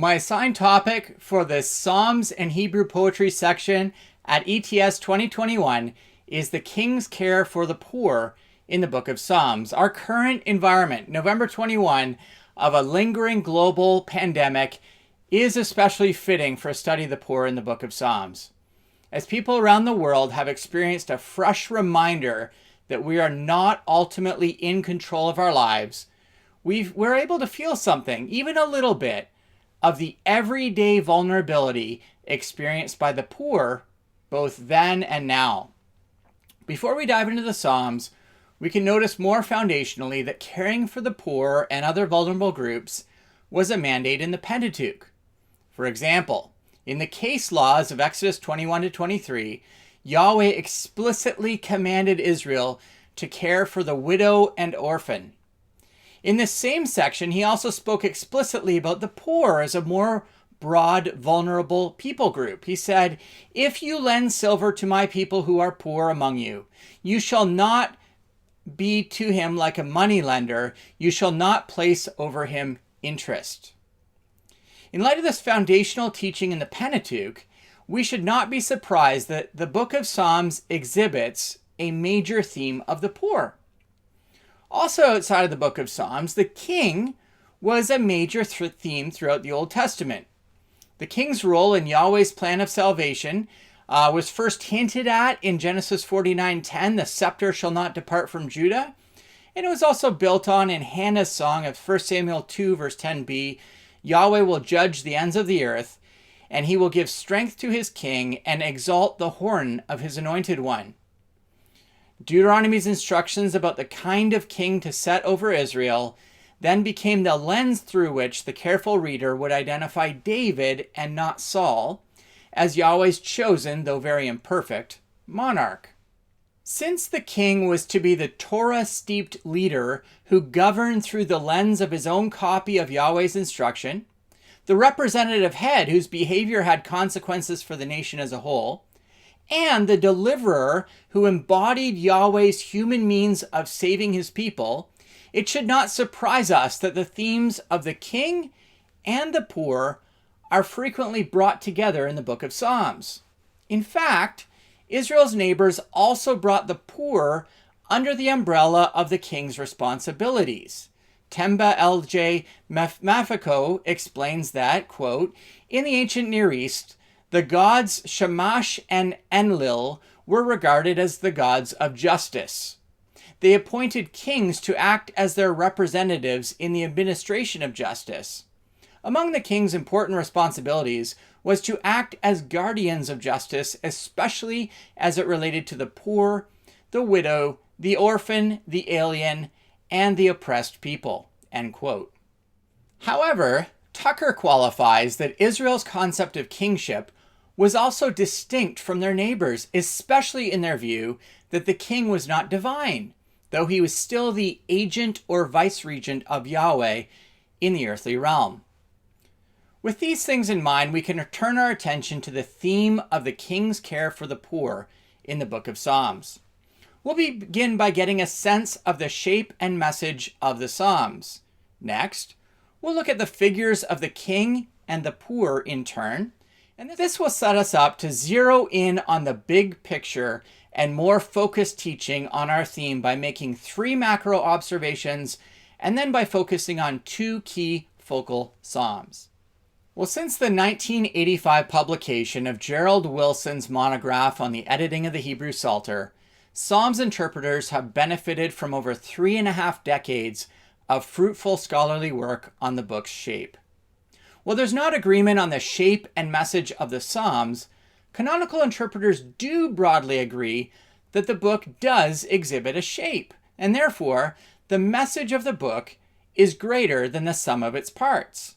Well, my assigned topic for the Psalms and Hebrew Poetry section at ETS 2021 is the King's care for the poor in the book of Psalms. Our current environment, November 21, of a lingering global pandemic is especially fitting for a study of the poor in the book of Psalms. As people around the world have experienced a fresh reminder that we are not ultimately in control of our lives, we're able to feel something, even a little bit, of the everyday vulnerability experienced by the poor, both then and now. Before we dive into the Psalms, we can notice more foundationally that caring for the poor and other vulnerable groups was a mandate in the Pentateuch. For example, in the case laws of Exodus 21 to 23, Yahweh explicitly commanded Israel to care for the widow and orphan. In this same section, he also spoke explicitly about the poor as a more broad, vulnerable people group. He said, "If you lend silver to my people who are poor among you, you shall not be to him like a money lender. You shall not place over him interest." In light of this foundational teaching in the Pentateuch, we should not be surprised that the book of Psalms exhibits a major theme of the poor. Also outside of the book of Psalms, the king was a major theme throughout the Old Testament. The king's role in Yahweh's plan of salvation was first hinted at in Genesis 49:10, "The scepter shall not depart from Judah." And it was also built on in Hannah's song of 1 Samuel 2, verse 10b, "Yahweh will judge the ends of the earth, and he will give strength to his king and exalt the horn of his anointed one." Deuteronomy's instructions about the kind of king to set over Israel then became the lens through which the careful reader would identify David and not Saul as Yahweh's chosen, though very imperfect, monarch. Since the king was to be the Torah-steeped leader who governed through the lens of his own copy of Yahweh's instruction, the representative head whose behavior had consequences for the nation as a whole, and the deliverer who embodied Yahweh's human means of saving his people, it should not surprise us that the themes of the king and the poor are frequently brought together in the book of Psalms. In fact, Israel's neighbors also brought the poor under the umbrella of the king's responsibilities. Temba L.J. Mafiko explains that, quote, "In the ancient Near East, the gods Shamash and Enlil were regarded as the gods of justice. They appointed kings to act as their representatives in the administration of justice. Among the king's important responsibilities was to act as guardians of justice, especially as it related to the poor, the widow, the orphan, the alien, and the oppressed people." End quote. However, Tucker qualifies that Israel's concept of kingship was also distinct from their neighbors, especially in their view that the king was not divine, though he was still the agent or vice-regent of Yahweh in the earthly realm. With these things in mind, we can turn our attention to the theme of the king's care for the poor in the book of Psalms. We'll begin by getting a sense of the shape and message of the Psalms. Next, we'll look at the figures of the king and the poor in turn, and this will set us up to zero in on the big picture and more focused teaching on our theme by making 3 macro observations and then by focusing on 2 key focal Psalms. Well, since the 1985 publication of Gerald Wilson's monograph on the editing of the Hebrew Psalter, Psalms interpreters have benefited from over 3.5 decades of fruitful scholarly work on the book's shape. While there's not agreement on the shape and message of the Psalms, canonical interpreters do broadly agree that the book does exhibit a shape, and therefore the message of the book is greater than the sum of its parts.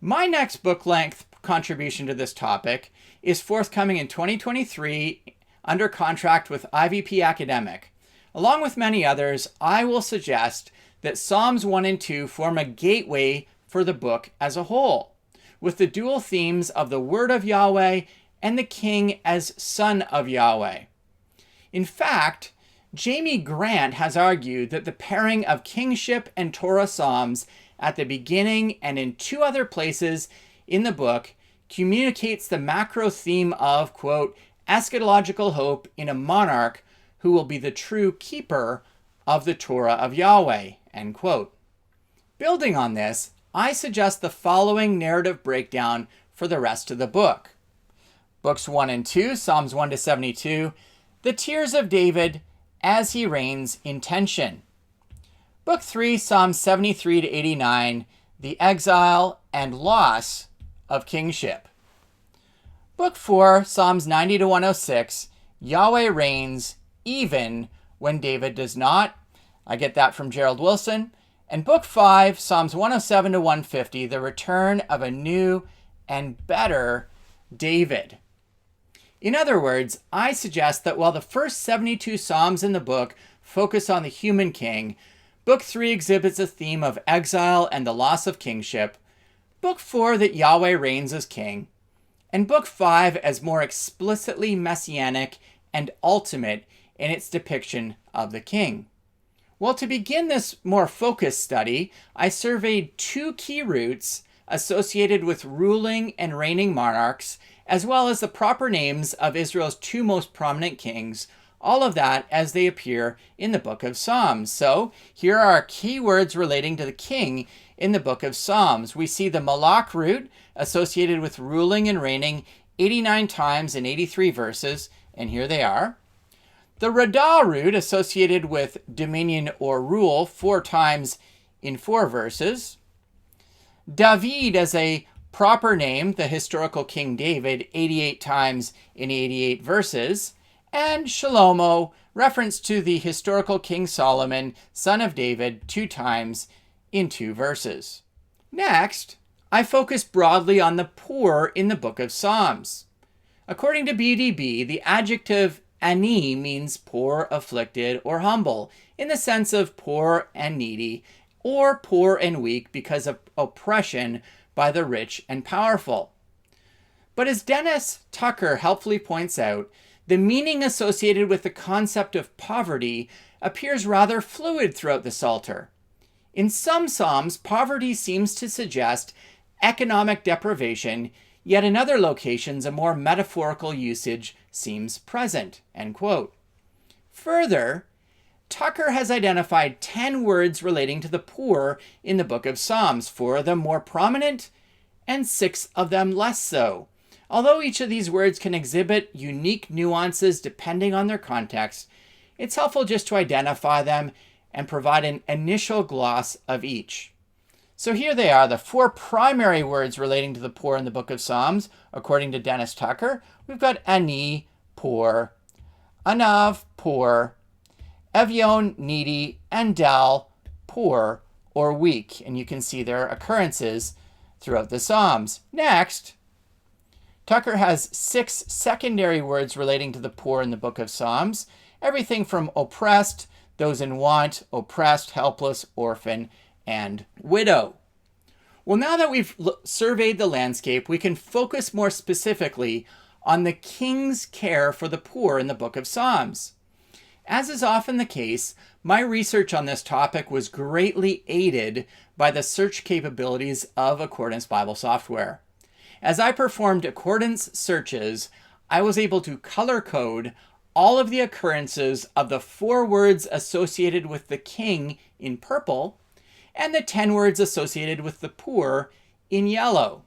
My next book-length contribution to this topic is forthcoming in 2023 under contract with IVP Academic. Along with many others, I will suggest that Psalms 1 and 2 form a gateway for the book as a whole, with the dual themes of the Word of Yahweh and the King as Son of Yahweh. In fact, Jamie Grant has argued that the pairing of kingship and Torah Psalms at the beginning and in two other places in the book communicates the macro theme of, quote, eschatological hope in a monarch who will be the true keeper of the Torah of Yahweh, end quote. Building on this, I suggest the following narrative breakdown for the rest of the book. Books 1 and 2, Psalms 1 to 72, the tears of David as he reigns in tension. Book 3, Psalms 73 to 89, the exile and loss of kingship. Book 4, Psalms 90 to 106, Yahweh reigns even when David does not. I get that from Gerald Wilson. And Book 5, Psalms 107 to 150, the return of a new and better David. In other words, I suggest that while the first 72 Psalms in the book focus on the human king, Book 3 exhibits a theme of exile and the loss of kingship, Book 4 that Yahweh reigns as king, and Book 5 as more explicitly messianic and ultimate in its depiction of the king. Well, to begin this more focused study, I surveyed two key roots associated with ruling and reigning monarchs, as well as the proper names of Israel's two most prominent kings, all of that as they appear in the book of Psalms. So here are our key words relating to the king in the book of Psalms. We see the Malach root associated with ruling and reigning 89 times in 83 verses, and here they are. The Radah root associated with dominion or rule 4 times in 4 verses. David as a proper name, the historical King David, 88 times in 88 verses. And Shlomo, reference to the historical King Solomon, son of David, 2 times in 2 verses. Next, I focus broadly on the poor in the book of Psalms. According to BDB, the adjective ani means poor, afflicted, or humble, in the sense of poor and needy, or poor and weak because of oppression by the rich and powerful. But as Dennis Tucker helpfully points out, the meaning associated with the concept of poverty appears rather fluid throughout the Psalter. In some Psalms, poverty seems to suggest economic deprivation, yet in other locations, a more metaphorical usage seems present, end quote. Further, Tucker has identified 10 words relating to the poor in the book of Psalms, 4 of them more prominent and 6 of them less so. Although each of these words can exhibit unique nuances depending on their context, it's helpful just to identify them and provide an initial gloss of each. So here they are, the 4 primary words relating to the poor in the book of Psalms, according to Dennis Tucker. We've got ani, poor, anav, poor, Evyon, needy, and dal, poor or weak. And you can see their occurrences throughout the Psalms. Next, Tucker has 6 secondary words relating to the poor in the book of Psalms. Everything from oppressed, those in want, oppressed, helpless, orphan, and widow. Well, now that we've surveyed the landscape, we can focus more specifically on the king's care for the poor in the book of Psalms. As is often the case, my research on this topic was greatly aided by the search capabilities of Accordance Bible software. As I performed Accordance searches, I was able to color code all of the occurrences of the 4 words associated with the king in purple and the 10 words associated with the poor in yellow.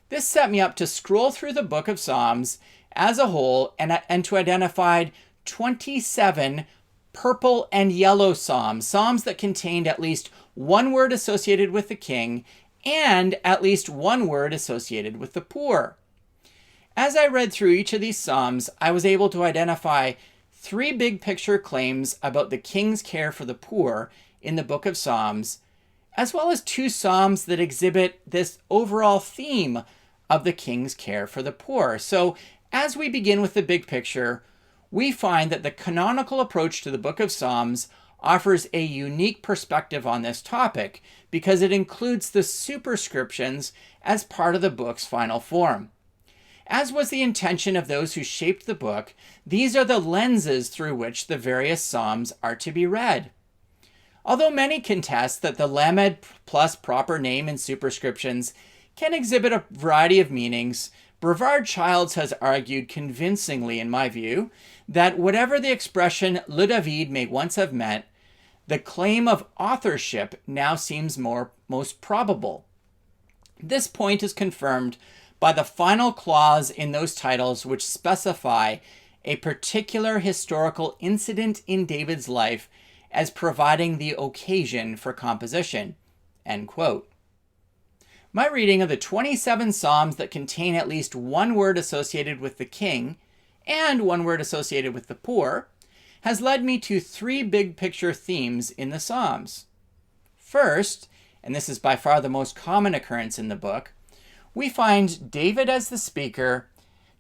This set me up to scroll through the book of Psalms as a whole and to identify 27 purple and yellow psalms that contained at least 1 word associated with the king and at least 1 word associated with the poor. As I read through each of these psalms, I was able to identify 3 big picture claims about the king's care for the poor in the book of Psalms, as well as 2 psalms that exhibit this overall theme of the king's care for the poor. So as we begin with the big picture, we find that the canonical approach to the book of Psalms offers a unique perspective on this topic because it includes the superscriptions as part of the book's final form. As was the intention of those who shaped the book, these are the lenses through which the various Psalms are to be read. Although many contest that the Lamed plus proper name in superscriptions can exhibit a variety of meanings, Brevard Childs has argued convincingly, in my view, that whatever the expression Le David may once have meant, the claim of authorship now seems most probable. This point is confirmed by the final clause in those titles which specify a particular historical incident in David's life as providing the occasion for composition." End quote. My reading of the 27 Psalms that contain at least one word associated with the king and one word associated with the poor has led me to three big picture themes in the Psalms. First, and this is by far the most common occurrence in the book, we find David as the speaker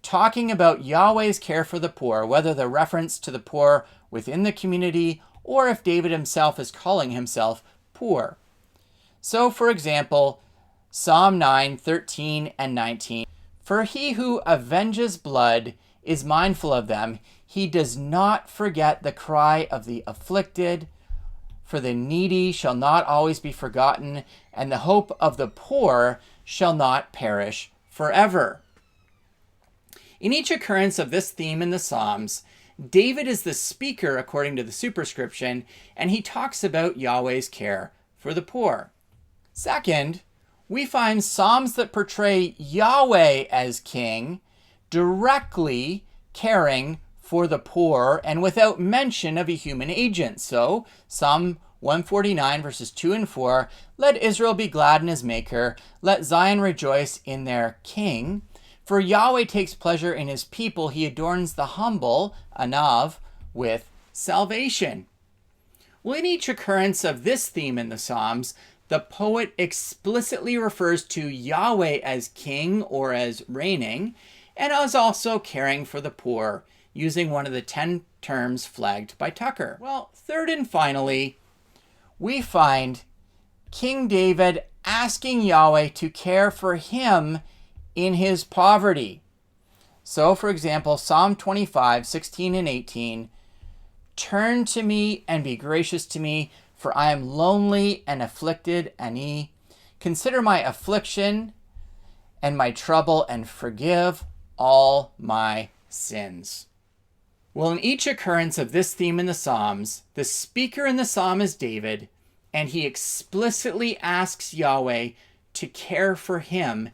talking about Yahweh's care for the poor, whether the reference to the poor within the community or if David himself is calling himself poor. So, for example, Psalm 9, 13 and 19. "For he who avenges blood is mindful of them. He does not forget the cry of the afflicted. For the needy shall not always be forgotten, and the hope of the poor shall not perish forever." In each occurrence of this theme in the Psalms, David is the speaker according to the superscription, and he talks about Yahweh's care for the poor. Second, we find Psalms that portray Yahweh as king, directly caring for the poor and without mention of a human agent. So, Psalm 149 verses 2 and 4, "Let Israel be glad in his maker, let Zion rejoice in their king. For Yahweh takes pleasure in his people, he adorns the humble," Anav, "with salvation." Well, in each occurrence of this theme in the Psalms, the poet explicitly refers to Yahweh as king or as reigning, and as also caring for the poor, using one of the 10 terms flagged by Tucker. Well, third and finally, we find King David asking Yahweh to care for him in his poverty. So, for example, Psalm 25, 16 and 18, "Turn to me and be gracious to me, for I am lonely and afflicted, ani. Consider my affliction and my trouble and forgive all my sins." Well, in each occurrence of this theme in the Psalms, the speaker in the Psalm is David, and he explicitly asks Yahweh to care for him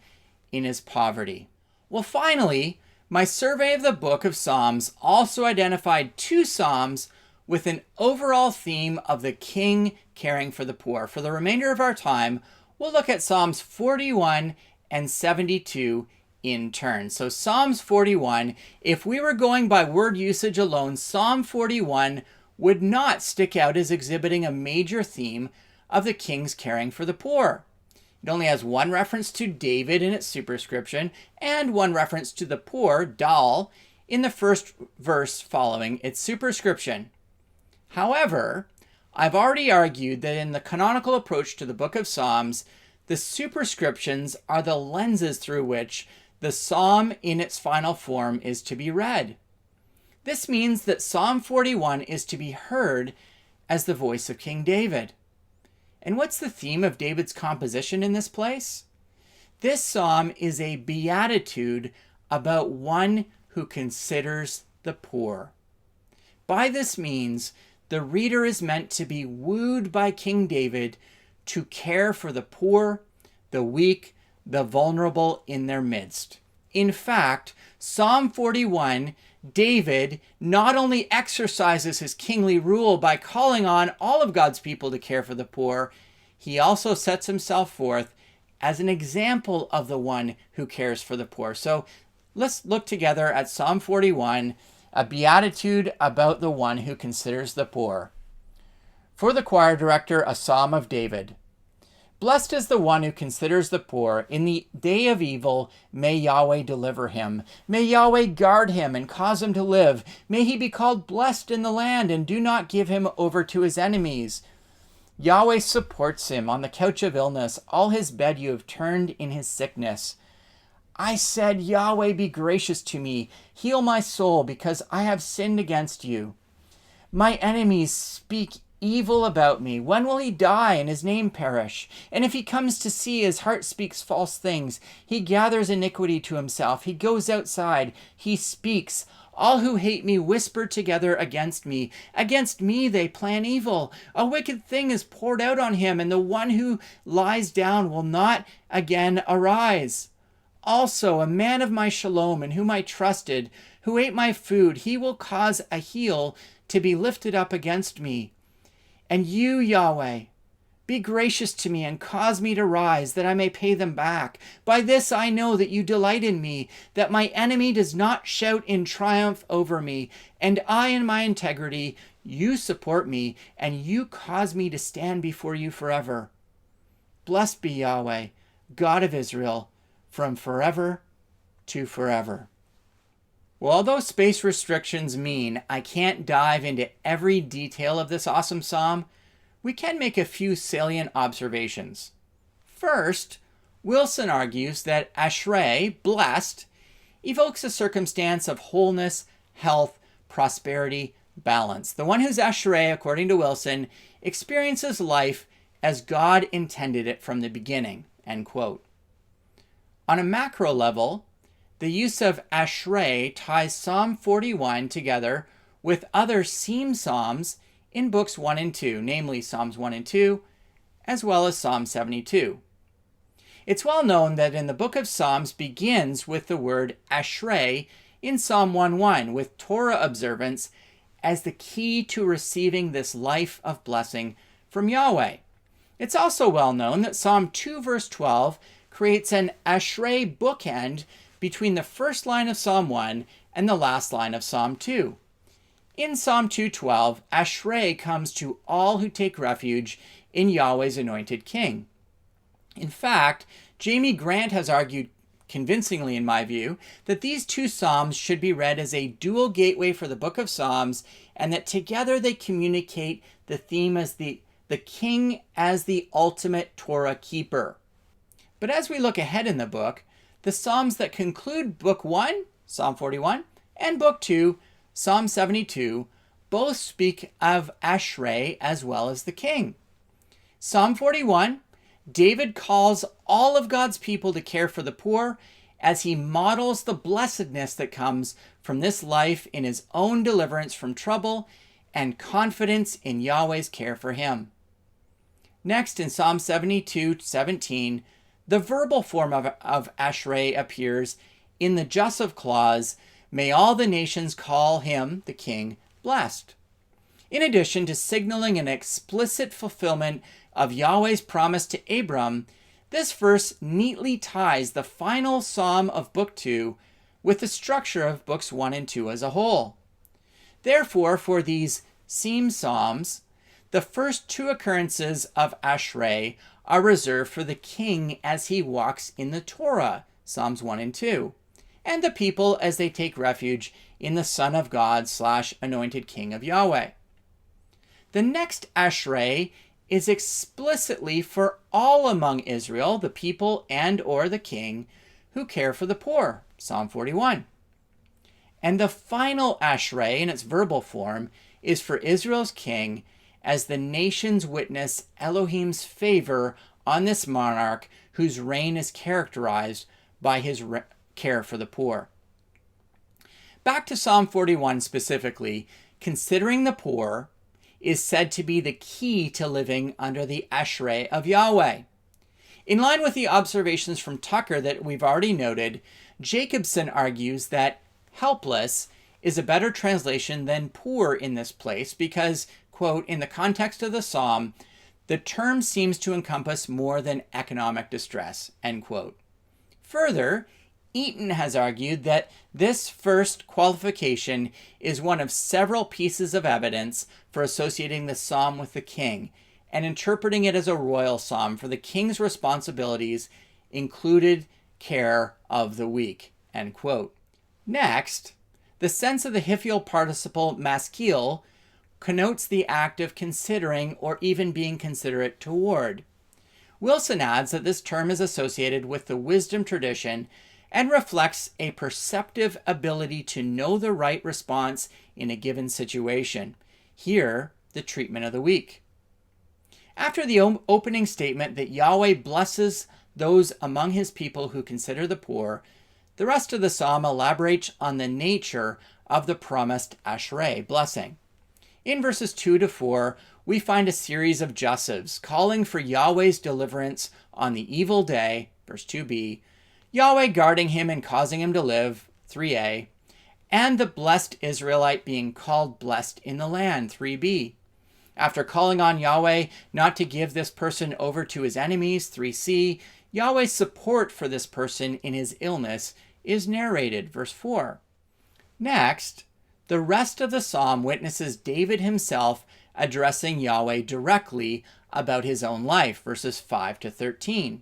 in his poverty. Well, finally, my survey of the book of Psalms also identified 2 Psalms with an overall theme of the king caring for the poor. For the remainder of our time, we'll look at Psalms 41 and 72 in turn. So Psalms 41, if we were going by word usage alone, Psalm 41 would not stick out as exhibiting a major theme of the king's caring for the poor. It only has one reference to David in its superscription and one reference to the poor, Dal, in the first verse following its superscription. However, I've already argued that in the canonical approach to the book of Psalms, the superscriptions are the lenses through which the psalm in its final form is to be read. This means that Psalm 41 is to be heard as the voice of King David. And what's the theme of David's composition in this place? This psalm is a beatitude about one who considers the poor. By this means, the reader is meant to be wooed by King David to care for the poor, the weak, the vulnerable in their midst. In fact, Psalm 41, David not only exercises his kingly rule by calling on all of God's people to care for the poor, he also sets himself forth as an example of the one who cares for the poor. So let's look together at Psalm 41, a beatitude about the one who considers the poor. For the choir director, a psalm of David. Blessed is the one who considers the poor. In the day of evil, may Yahweh deliver him. May Yahweh guard him and cause him to live. May he be called blessed in the land, and do not give him over to his enemies. Yahweh supports him on the couch of illness. All his bed you have turned in his sickness. I said, Yahweh, be gracious to me. Heal my soul, because I have sinned against you. My enemies speak evil about me. When will he die and his name perish? And if he comes to see, his heart speaks false things. He gathers iniquity to himself. He goes outside. He speaks. All who hate me whisper together against me. Against me they plan evil. A wicked thing is poured out on him, and the one who lies down will not again arise. Also, a man of my shalom, in whom I trusted, who ate my food, he will cause a heel to be lifted up against me. And you, Yahweh, be gracious to me and cause me to rise, that I may pay them back. By this I know that you delight in me, that my enemy does not shout in triumph over me. And I, in my integrity, you support me, and you cause me to stand before you forever. Blessed be Yahweh, God of Israel, from forever to forever. Well, although space restrictions mean I can't dive into every detail of this awesome psalm, we can make a few salient observations. First, Wilson argues that Ashrei, blessed, evokes a circumstance of wholeness, health, prosperity, balance. The one who's Ashrei, according to Wilson, experiences life as God intended it from the beginning, end quote. On a macro level, the use of Ashrei ties Psalm 41 together with other seam psalms in books 1 and 2, namely Psalms 1 and 2, as well as Psalm 72. It's well known that in the book of Psalms begins with the word Ashrei in Psalm 1:1, with Torah observance as the key to receiving this life of blessing from Yahweh. It's also well known that Psalm 2 verse 12 creates an Ashrei bookend between the first line of Psalm 1 and the last line of Psalm 2. In Psalm 2:12, Ashrei comes to all who take refuge in Yahweh's anointed king. In fact, Jamie Grant has argued convincingly, in my view, that these two psalms should be read as a dual gateway for the book of Psalms, and that together they communicate the theme as the king as the ultimate Torah keeper. But as we look ahead in the book, the Psalms that conclude Book 1, Psalm 41, and Book 2, Psalm 72, both speak of Ashrei as well as the king. Psalm 41, David calls all of God's people to care for the poor as he models the blessedness that comes from this life in his own deliverance from trouble and confidence in Yahweh's care for him. Next, in Psalm 72:17, the verbal form of Ashrei appears in the Joseph clause, may all the nations call him, the king, blessed. In addition to signaling an explicit fulfillment of Yahweh's promise to Abram, this verse neatly ties the final psalm of Book 2 with the structure of Books 1 and 2 as a whole. Therefore, for these seam psalms, the first two occurrences of Ashrei are reserved for the king as he walks in the Torah, Psalms 1 and 2, and the people as they take refuge in the Son of God / anointed King of Yahweh. The next Ashrei is explicitly for all among Israel, the people and or the king, who care for the poor, Psalm 41. And the final Ashrei, in its verbal form, is for Israel's king as the nations witness Elohim's favor on this monarch whose reign is characterized by his care for the poor. Back to Psalm 41 specifically, considering the poor is said to be the key to living under the Ashrei of Yahweh. In line with the observations from Tucker that we've already noted, Jacobson argues that helpless is a better translation than poor in this place because, quote, in the context of the psalm, the term seems to encompass more than economic distress, end quote. Further, Eaton has argued that this first qualification is one of several pieces of evidence for associating the psalm with the king and interpreting it as a royal psalm for the king's responsibilities included care of the weak, end quote. Next, the sense of the hiphil participle maskil connotes the act of considering or even being considerate toward. Wilson adds that this term is associated with the wisdom tradition and reflects a perceptive ability to know the right response in a given situation. Here, the treatment of the weak. After the opening statement that Yahweh blesses those among his people who consider the poor, the rest of the psalm elaborates on the nature of the promised Ashrei blessing. In verses 2 to 4, we find a series of jussives calling for Yahweh's deliverance on the evil day, verse 2b, Yahweh guarding him and causing him to live, 3a, and the blessed Israelite being called blessed in the land, 3b. After calling on Yahweh not to give this person over to his enemies, 3c, Yahweh's support for this person in his illness is narrated, verse 4. Next, the rest of the psalm witnesses David himself addressing Yahweh directly about his own life, verses 5 to 13.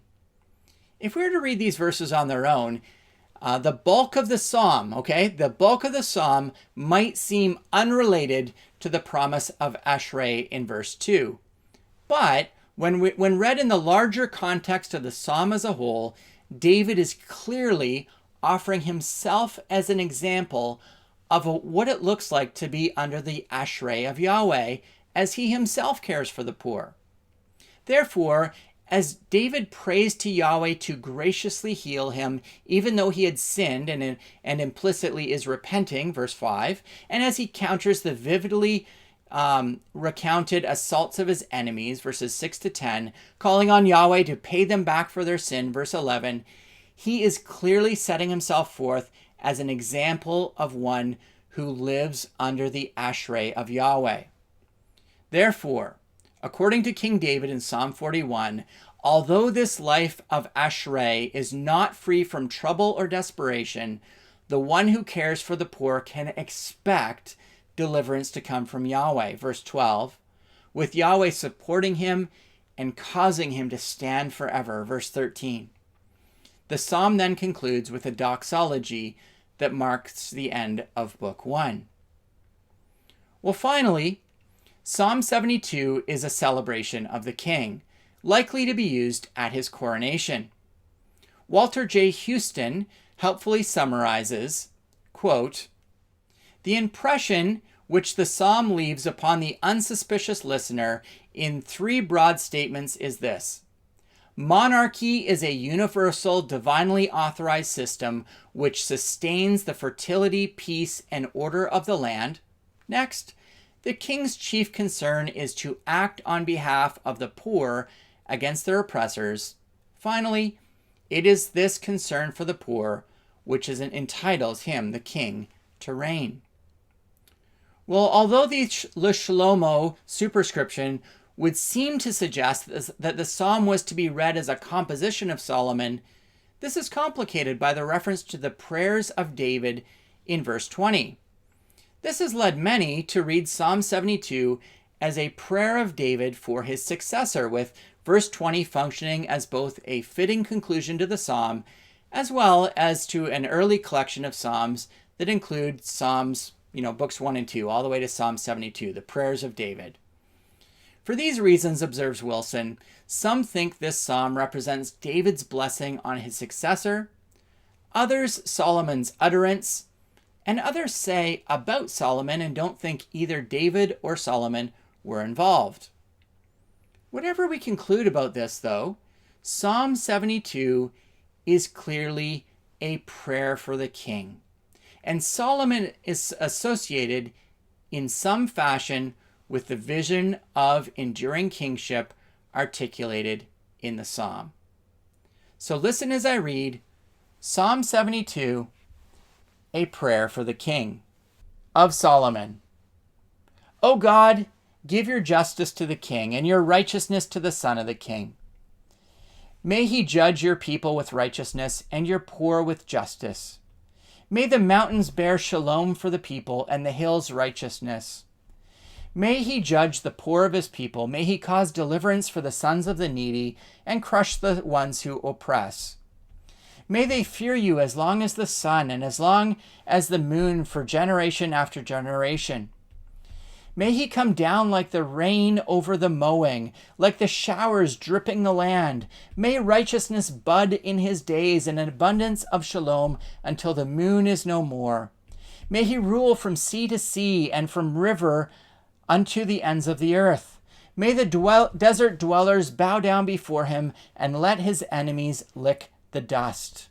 If we were to read these verses on their own, the bulk of the psalm might seem unrelated to the promise of Ashrei in verse 2. But when read in the larger context of the psalm as a whole, David is clearly offering himself as an example of what it looks like to be under the Ashrei of Yahweh, as he himself cares for the poor. Therefore, as David prays to Yahweh to graciously heal him, even though he had sinned and implicitly is repenting, verse 5, and as he counters the vividly recounted assaults of his enemies, verses 6 to 10, calling on Yahweh to pay them back for their sin, verse 11, he is clearly setting himself forth as an example of one who lives under the Ashrei of Yahweh. Therefore, according to King David in Psalm 41, although this life of Ashrei is not free from trouble or desperation, the one who cares for the poor can expect deliverance to come from Yahweh. Verse 12, with Yahweh supporting him and causing him to stand forever. Verse 13. The psalm then concludes with a doxology that marks the end of Book 1. Well, finally, Psalm 72 is a celebration of the king, likely to be used at his coronation. Walter J. Houston helpfully summarizes, quote, the impression which the psalm leaves upon the unsuspicious listener in three broad statements is this. Monarchy is a universal, divinely authorized system which sustains the fertility, peace, and order of the land. Next, the king's chief concern is to act on behalf of the poor against their oppressors. Finally, it is this concern for the poor which entitles him, the king, to reign. Well, although the Le Shlomo superscription would seem to suggest that the psalm was to be read as a composition of Solomon, this is complicated by the reference to the prayers of David in verse 20. This has led many to read Psalm 72 as a prayer of David for his successor, with verse 20 functioning as both a fitting conclusion to the psalm, as well as to an early collection of psalms that include Psalms, books 1 and 2, all the way to Psalm 72, the prayers of David. For these reasons, observes Wilson, some think this psalm represents David's blessing on his successor, others Solomon's utterance, and others say about Solomon and don't think either David or Solomon were involved. Whatever we conclude about this, though, Psalm 72 is clearly a prayer for the king, and Solomon is associated in some fashion with the vision of enduring kingship articulated in the psalm. So listen as I read Psalm 72, a prayer for the king, of Solomon. O God, give your justice to the king and your righteousness to the son of the king. May he judge your people with righteousness and your poor with justice. May the mountains bear shalom for the people and the hills righteousness. May he judge the poor of his people. May he cause deliverance for the sons of the needy and crush the ones who oppress. May they fear you as long as the sun and as long as the moon, for generation after generation. May he come down like the rain over the mowing, like the showers dripping the land. May righteousness bud in his days, and an abundance of shalom until the moon is no more. May he rule from sea to sea, and from river unto the ends of the earth. May the desert dwellers bow down before him, and let his enemies lick the dust.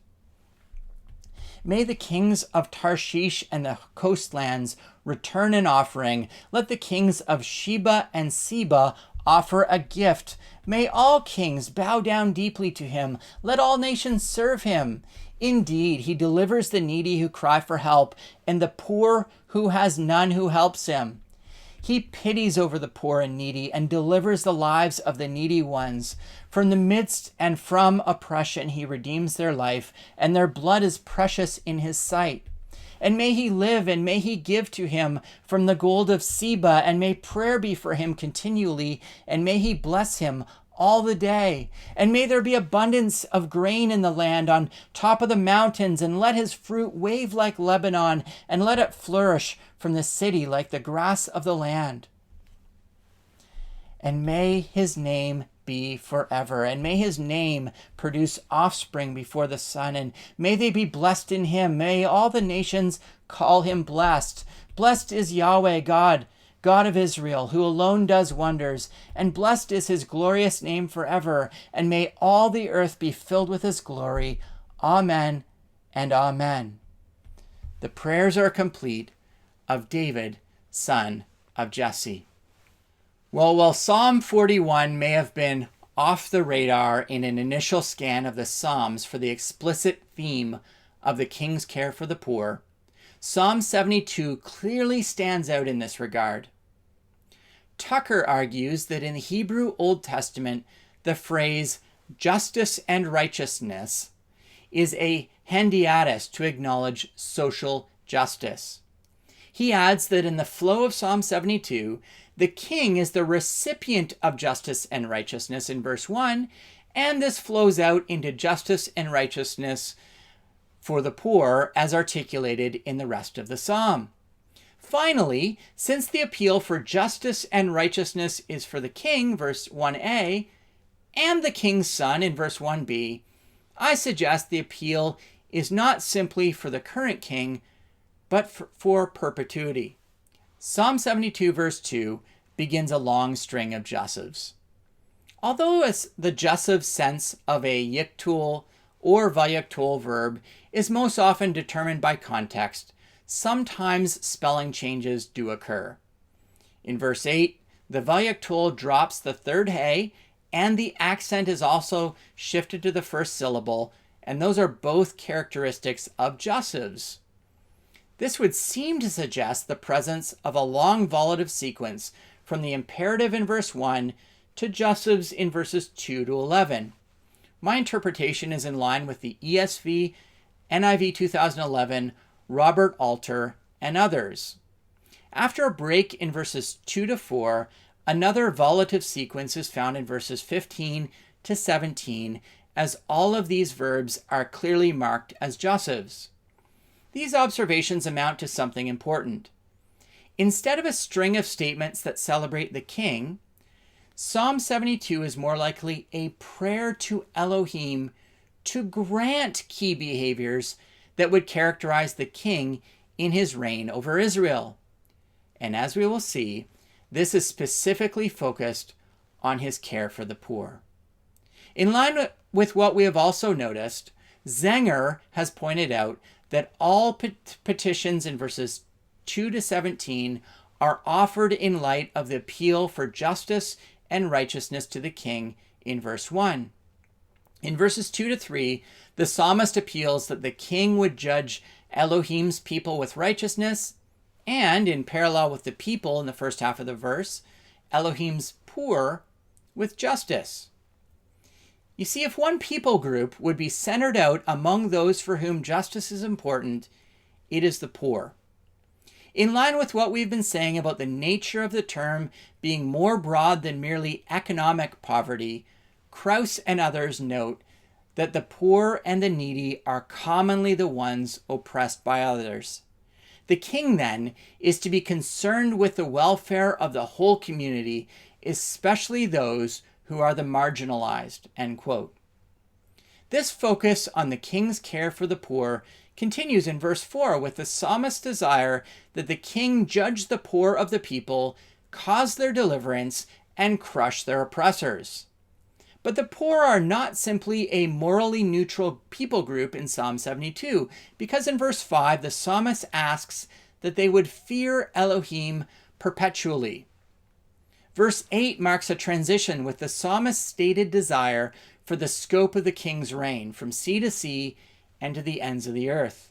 May the kings of Tarshish and the coastlands return an offering. Let the kings of Sheba and Seba offer a gift. May all kings bow down deeply to him. Let all nations serve him. Indeed, he delivers the needy who cry for help, and the poor who has none who helps him. He pities over the poor and needy and delivers the lives of the needy ones. From the midst and from oppression he redeems their life, and their blood is precious in his sight. And may he live, and may he give to him from the gold of Seba, and may prayer be for him continually, and may he bless him all the day. And may there be abundance of grain in the land on top of the mountains, and let his fruit wave like Lebanon, and let it flourish from the city like the grass of the land. And may his name be forever, and may his name produce offspring before the sun, and may they be blessed in him. May all the nations call him blessed. Blessed is Yahweh God of Israel, who alone does wonders, and blessed is his glorious name forever, and may all the earth be filled with his glory. Amen and amen. The prayers are complete of David, son of Jesse. Well, while Psalm 41 may have been off the radar in an initial scan of the Psalms for the explicit theme of the king's care for the poor, Psalm 72 clearly stands out in this regard. Tucker argues that in the Hebrew Old Testament, the phrase justice and righteousness is a hendiadys to acknowledge social justice. He adds that in the flow of Psalm 72, the king is the recipient of justice and righteousness in verse 1, and this flows out into justice and righteousness for the poor as articulated in the rest of the psalm. Finally, since the appeal for justice and righteousness is for the king, verse 1a, and the king's son in verse 1b, I suggest the appeal is not simply for the current king, but for perpetuity. Psalm 72 verse 2 begins a long string of jussives. Although the jussive sense of a yiktul or vaillancourt verb is most often determined by context, sometimes spelling changes do occur. In verse 8, the vaillancourt drops the third hey, and the accent is also shifted to the first syllable, and those are both characteristics of jussives. This would seem to suggest the presence of a long volative sequence from the imperative in verse 1 to jussives in verses 2 to 11. My interpretation is in line with the ESV, NIV 2011, Robert Alter, and others. After a break in verses 2 to 4, another volative sequence is found in verses 15 to 17, as all of these verbs are clearly marked as jussives. These observations amount to something important. Instead of a string of statements that celebrate the king, Psalm 72 is more likely a prayer to Elohim to grant key behaviors that would characterize the king in his reign over Israel. And as we will see, this is specifically focused on his care for the poor. In line with what we have also noticed, Zenger has pointed out that all petitions in verses 2 to 17 are offered in light of the appeal for justice and righteousness to the king in verse 1. In verses 2 to 3, the psalmist appeals that the king would judge Elohim's people with righteousness, and in parallel with the people in the first half of the verse, Elohim's poor with justice. You see, if one people group would be centered out among those for whom justice is important, it is the poor. In line with what we've been saying about the nature of the term being more broad than merely economic poverty, Krauss and others note that the poor and the needy are commonly the ones oppressed by others. The king, then, is to be concerned with the welfare of the whole community, especially those who are the marginalized, end quote. This focus on the king's care for the poor continues in verse 4 with the psalmist's desire that the king judge the poor of the people, cause their deliverance, and crush their oppressors. But the poor are not simply a morally neutral people group in Psalm 72, because in verse 5 the psalmist asks that they would fear Elohim perpetually. Verse 8 marks a transition with the psalmist's stated desire for the scope of the king's reign, from sea to sea and to the ends of the earth.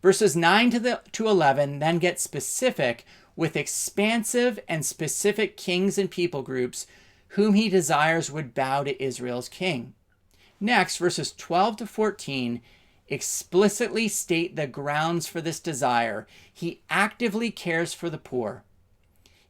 Verses 9 to 11 then get specific with expansive and specific kings and people groups whom he desires would bow to Israel's king. Next, verses 12 to 14 explicitly state the grounds for this desire. He actively cares for the poor.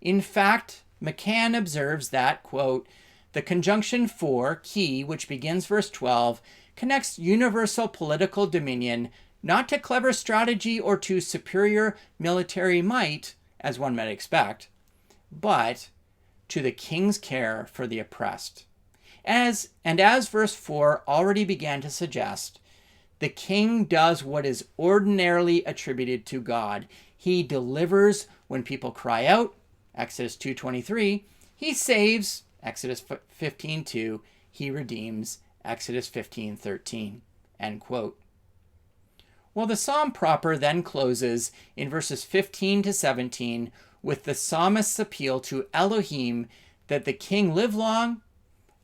In fact, McCann observes that, quote, the conjunction for, key, which begins verse 12, connects universal political dominion not to clever strategy or to superior military might, as one might expect, but to the king's care for the oppressed. As verse 4 already began to suggest, the king does what is ordinarily attributed to God. He delivers when people cry out, Exodus 2:23. He saves, Exodus 15:2. He redeems, Exodus 15:13. End quote. Well, the psalm proper then closes in verses 15 to 17 with the psalmist's appeal to Elohim that the king live long,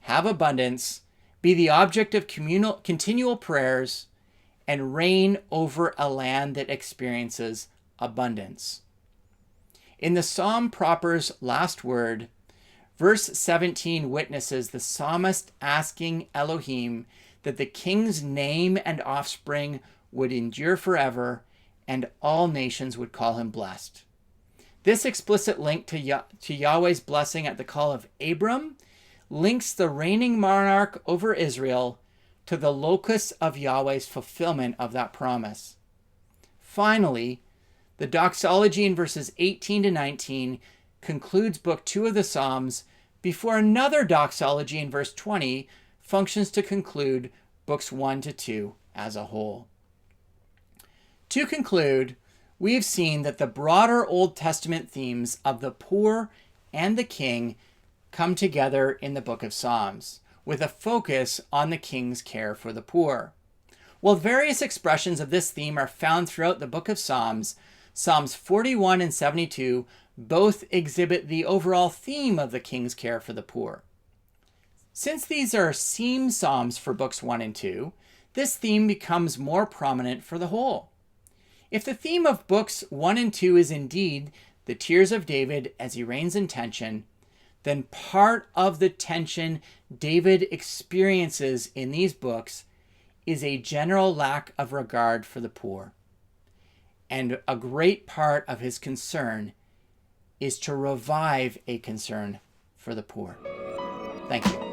have abundance, be the object of continual prayers, and reign over a land that experiences abundance. In the psalm proper's last word, verse 17 witnesses the psalmist asking Elohim that the king's name and offspring would endure forever and all nations would call him blessed. This explicit link to Yahweh's blessing at the call of Abram links the reigning monarch over Israel to the locus of Yahweh's fulfillment of that promise. Finally, the doxology in verses 18 to 19 concludes Book 2 of the Psalms before another doxology in verse 20 functions to conclude Books 1 to 2 as a whole. To conclude, we've seen that the broader Old Testament themes of the poor and the king come together in the book of Psalms, with a focus on the king's care for the poor. While various expressions of this theme are found throughout the book of Psalms, Psalms 41 and 72 both exhibit the overall theme of the king's care for the poor. Since these are seam psalms for books 1 and 2, this theme becomes more prominent for the whole. If the theme of books 1 and 2 is indeed the tears of David as he reigns in tension, then part of the tension David experiences in these books is a general lack of regard for the poor. And a great part of his concern is to revive a concern for the poor. Thank you.